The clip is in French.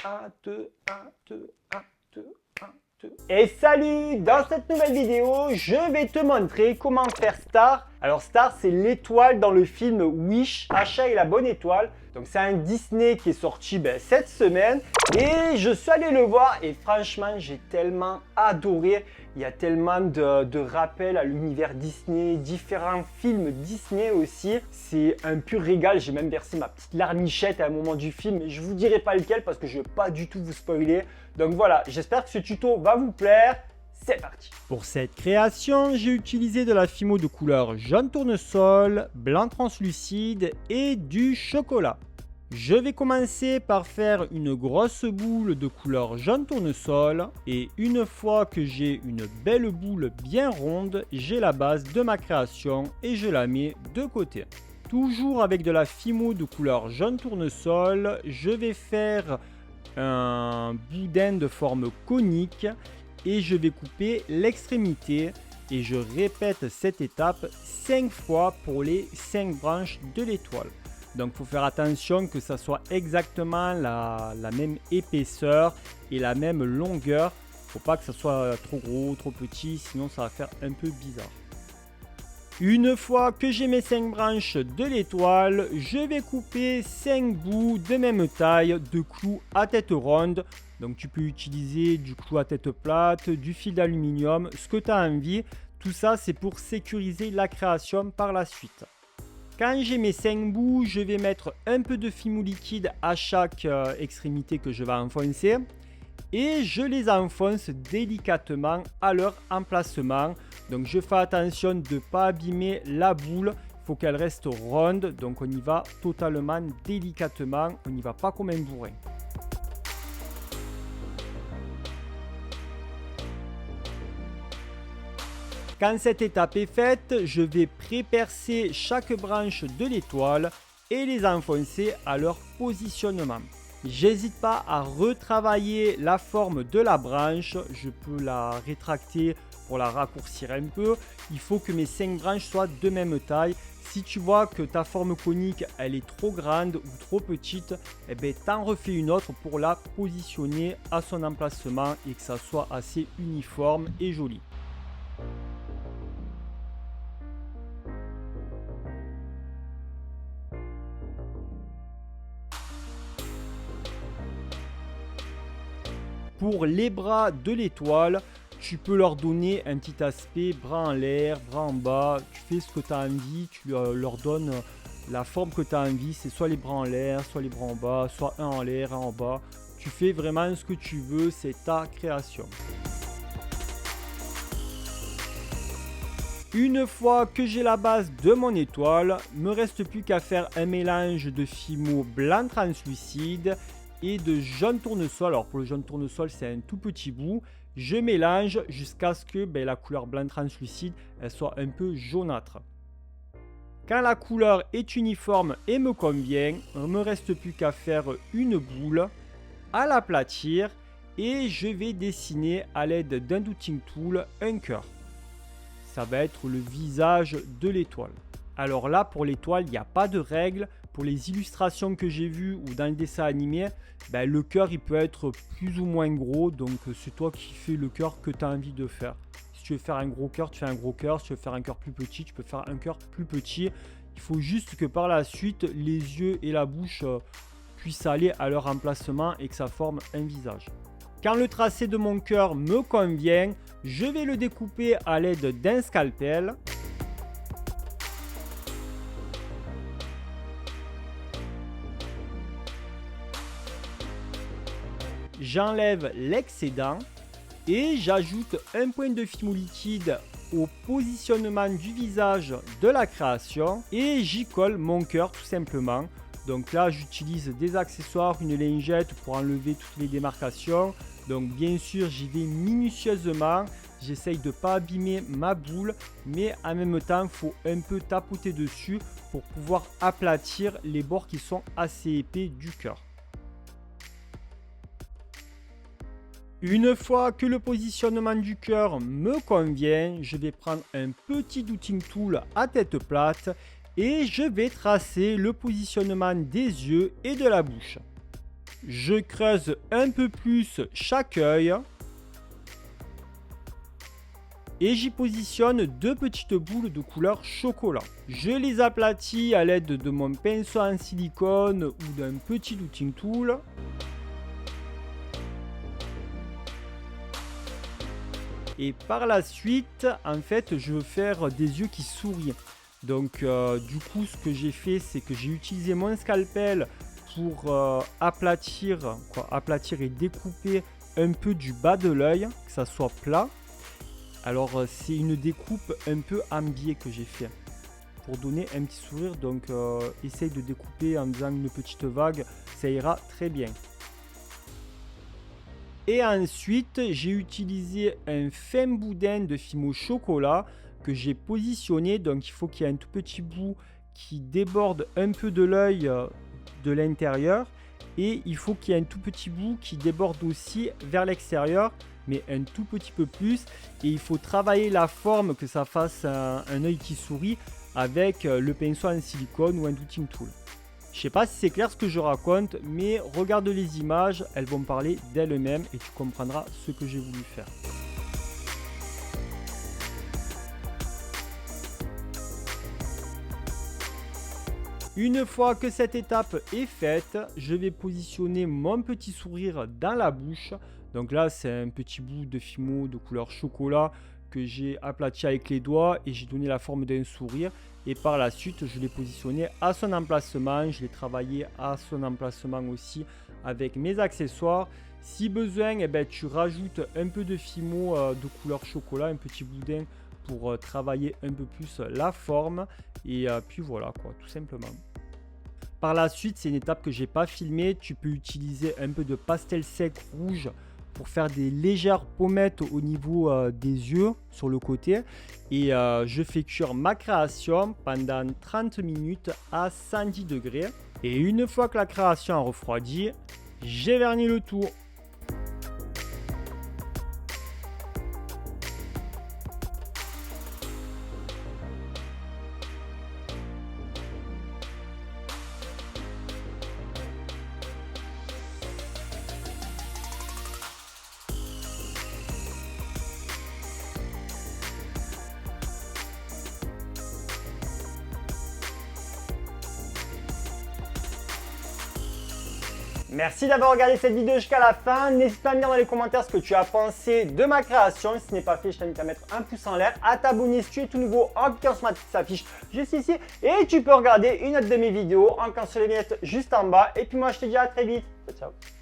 1, 2, 1, 2, 1, 2, 1, 2. Et salut! Dans cette nouvelle vidéo, je vais te montrer comment faire Star. Alors Star, c'est l'étoile dans le film Wish, Achat et la bonne étoile. Donc c'est un Disney qui est sorti cette semaine. Et je suis allé le voir et franchement, j'ai tellement adoré. Il y a tellement de rappels à l'univers Disney, différents films Disney aussi. C'est un pur régal. J'ai même versé ma petite larmichette à un moment du film. Mais je ne vous dirai pas lequel parce que je ne vais pas du tout vous spoiler. Donc voilà, j'espère que ce tuto va vous plaire. C'est parti. Pour cette création, j'ai utilisé de la fimo de couleur jaune tournesol, blanc translucide et du chocolat. Je vais commencer par faire une grosse boule de couleur jaune tournesol et une fois que j'ai une belle boule bien ronde, j'ai la base de ma création et je la mets de côté. Toujours avec de la fimo de couleur jaune tournesol, je vais faire un boudin de forme conique et je vais couper l'extrémité et je répète cette étape 5 fois pour les 5 branches de l'étoile. Donc il faut faire attention que ça soit exactement la même épaisseur et la même longueur. Il ne faut pas que ça soit trop gros, trop petit, sinon ça va faire un peu bizarre. Une fois que j'ai mes 5 branches de l'étoile, je vais couper 5 bouts de même taille de clous à tête ronde. Donc tu peux utiliser du clou à tête plate, du fil d'aluminium, ce que tu as envie. Tout ça c'est pour sécuriser la création par la suite. Quand j'ai mes 5 bouts, je vais mettre un peu de fimo liquide à chaque extrémité que je vais enfoncer. Et je les enfonce délicatement à leur emplacement. Donc je fais attention de ne pas abîmer la boule. Il faut qu'elle reste ronde. Donc on y va totalement délicatement. On n'y va pas comme un bourrin. Quand cette étape est faite, je vais pré-percer chaque branche de l'étoile et les enfoncer à leur positionnement. J'hésite pas à retravailler la forme de la branche, je peux la rétracter pour la raccourcir un peu. Il faut que mes 5 branches soient de même taille. Si tu vois que ta forme conique elle est trop grande ou trop petite, eh ben, t'en refais une autre pour la positionner à son emplacement et que ça soit assez uniforme et joli. Pour les bras de l'étoile, tu peux leur donner un petit aspect bras en l'air, bras en bas. Tu fais ce que tu as envie, tu leur donnes la forme que tu as envie. C'est soit les bras en l'air, soit les bras en bas, soit un en l'air, un en bas. Tu fais vraiment ce que tu veux, c'est ta création. Une fois que j'ai la base de mon étoile, il ne me reste plus qu'à faire un mélange de fimo blanc translucide et de jaune tournesol. Alors pour le jaune tournesol, c'est un tout petit bout. Je mélange jusqu'à ce que la couleur blanc translucide elle soit un peu jaunâtre. Quand la couleur est uniforme et me convient, il ne me reste plus qu'à faire une boule, à l'aplatir et je vais dessiner à l'aide d'un Dotting Tool un cœur. Ça va être le visage de l'étoile. Alors là, pour l'étoile, il n'y a pas de règle. Pour les illustrations que j'ai vues ou dans le dessin animé, le cœur il peut être plus ou moins gros. Donc c'est toi qui fais le cœur que tu as envie de faire. Si tu veux faire un gros cœur, tu fais un gros cœur. Si tu veux faire un cœur plus petit, tu peux faire un cœur plus petit. Il faut juste que par la suite, les yeux et la bouche puissent aller à leur emplacement et que ça forme un visage. Quand le tracé de mon cœur me convient, je vais le découper à l'aide d'un scalpel. J'enlève l'excédent et j'ajoute un point de fimo liquide au positionnement du visage de la création et j'y colle mon cœur tout simplement. Donc là, j'utilise des accessoires, une lingette pour enlever toutes les démarcations. Donc bien sûr, j'y vais minutieusement. J'essaye de ne pas abîmer ma boule, mais en même temps, il faut un peu tapoter dessus pour pouvoir aplatir les bords qui sont assez épais du cœur. Une fois que le positionnement du cœur me convient, je vais prendre un petit Dotting Tool à tête plate et je vais tracer le positionnement des yeux et de la bouche. Je creuse un peu plus chaque œil. Et j'y positionne 2 petites boules de couleur chocolat. Je les aplatis à l'aide de mon pinceau en silicone ou d'un petit looting tool. Et par la suite, en fait, je veux faire des yeux qui sourient. Donc du coup, ce que j'ai fait, c'est que j'ai utilisé mon scalpel pour aplatir et découper un peu du bas de l'œil, que ça soit plat. Alors c'est une découpe un peu en biais que j'ai fait pour donner un petit sourire. Donc essaye de découper en faisant une petite vague, ça ira très bien. Et ensuite j'ai utilisé un fin boudin de fimo chocolat que j'ai positionné. Donc il faut qu'il y ait un tout petit bout qui déborde un peu de l'œil de l'intérieur. Et il faut qu'il y ait un tout petit bout qui déborde aussi vers l'extérieur, mais un tout petit peu plus. Et il faut travailler la forme, que ça fasse un œil qui sourit avec le pinceau en silicone ou un looting tool. Je ne sais pas si c'est clair ce que je raconte, mais regarde les images, elles vont parler d'elles-mêmes et tu comprendras ce que j'ai voulu faire. Une fois que cette étape est faite, je vais positionner mon petit sourire dans la bouche. Donc là, c'est un petit bout de fimo de couleur chocolat que j'ai aplati avec les doigts et j'ai donné la forme d'un sourire. Et par la suite, je l'ai positionné à son emplacement. Je l'ai travaillé à son emplacement aussi avec mes accessoires. Si besoin, eh ben, tu rajoutes un peu de fimo de couleur chocolat, un petit boudin pour travailler un peu plus la forme. Et puis voilà, quoi, tout simplement. Par la suite, c'est une étape que j'ai pas filmée. Tu peux utiliser un peu de pastel sec rouge pour faire des légères pommettes au niveau des yeux sur le côté. Et je fais cuire ma création pendant 30 minutes à 110 degrés. Et une fois que la création a refroidi, j'ai verni le tout. Merci d'avoir regardé cette vidéo jusqu'à la fin. N'hésite pas à me dire dans les commentaires ce que tu as pensé de ma création. Si ce n'est pas fait, je t'invite à mettre un pouce en l'air, à t'abonner si tu es tout nouveau en cliquant sur ma petite affiche juste ici. Et tu peux regarder une autre de mes vidéos en cliquant sur les vignettes juste en bas. Et puis moi, je te dis à très vite. Ciao, ciao.